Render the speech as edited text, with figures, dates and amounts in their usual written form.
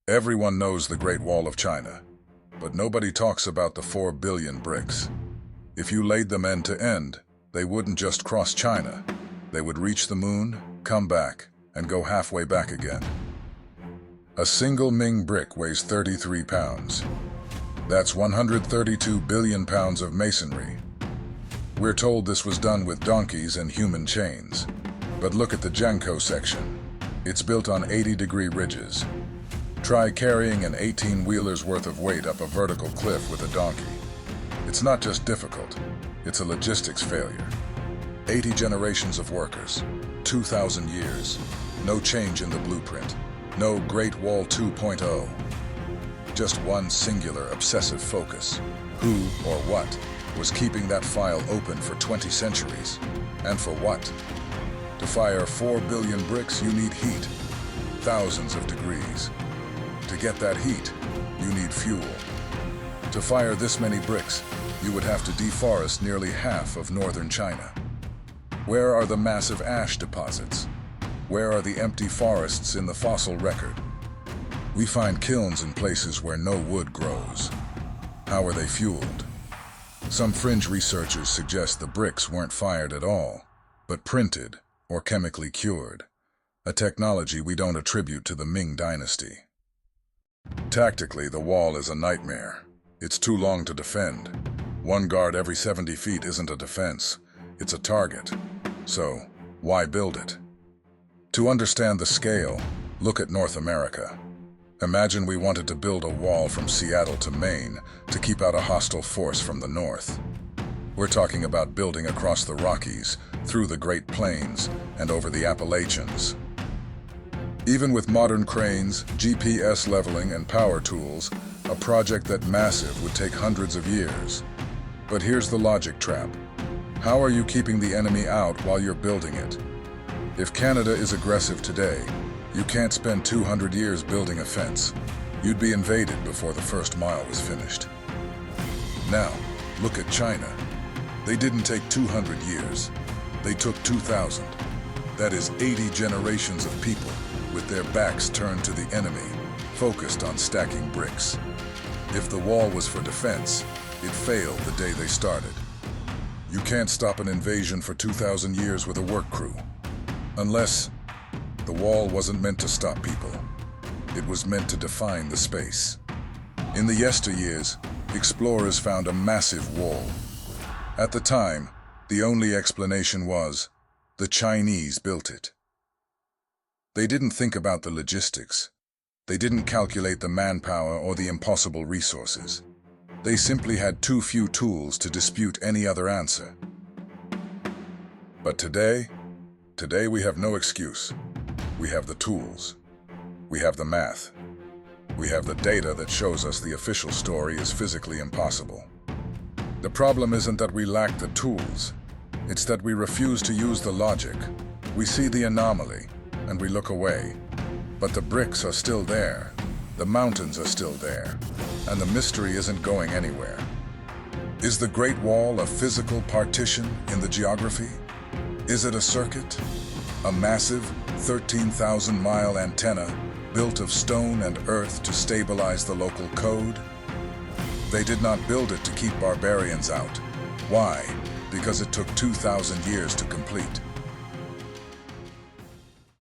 Everyone knows the Great Wall of China, but nobody talks about the 4 billion bricks. If you laid them end to end, they wouldn't just cross China. They would reach the moon, come back, and go halfway back again. A single Ming brick weighs 33 pounds. That's 132 billion pounds of masonry. We're told this was done with donkeys and human chains. But look at the Jiangkou section. It's built on 80-degree ridges. Try carrying an 18-wheeler's worth of weight up a vertical cliff with a donkey. It's not just difficult, it's a logistics failure. 80 generations of workers, 2,000 years, no change in the blueprint, no Great Wall 2.0. Just one singular obsessive focus. Who or what was keeping that file open for 20 centuries? And for what? To fire 4 billion bricks, you need heat, thousands of degrees. To get that heat, you need fuel. To fire this many bricks, you would have to deforest nearly half of northern China. Where are the massive ash deposits? Where are the empty forests in the fossil record? We find kilns in places where no wood grows. How are they fueled? Some fringe researchers suggest the bricks weren't fired at all, but printed or chemically cured, a technology we don't attribute to the Ming dynasty. Tactically, the wall is a nightmare. It's too long to defend. One guard every 70 feet isn't a defense, it's a target. So, why build it? To understand the scale, look at North America. Imagine we wanted to build a wall from Seattle to Maine to keep out a hostile force from the north. We're talking about building across the Rockies, through the Great Plains, and over the Appalachians. Even with modern cranes, GPS leveling, and power tools, a project that massive would take hundreds of years. But here's the logic trap. How are you keeping the enemy out while you're building it? If Canada is aggressive today, you can't spend 200 years building a fence. You'd be invaded before the first mile was finished. Now, look at China. They didn't take 200 years. They took 2,000. That is 80 generations of people with their backs turned to the enemy, focused on stacking bricks. If the wall was for defense, it failed the day they started. You can't stop an invasion for 2,000 years with a work crew. Unless the wall wasn't meant to stop people. It was meant to define the space. In the yesteryears, explorers found a massive wall. At the time, the only explanation was, the Chinese built it. They didn't think about the logistics. They didn't calculate the manpower or the impossible resources. They simply had too few tools to dispute any other answer. But today we have no excuse. We have the tools. We have the math. We have the data that shows us the official story is physically impossible. The problem isn't that we lack the tools. It's that we refuse to use the logic. We see the anomaly, and we look away. But the bricks are still there. The mountains are still there. And the mystery isn't going anywhere. Is the Great Wall a physical partition in the geography? Is it a circuit? A massive 13,000-mile antenna built of stone and earth to stabilize the local code? They did not build it to keep barbarians out. Why? Because it took 2,000 years to complete.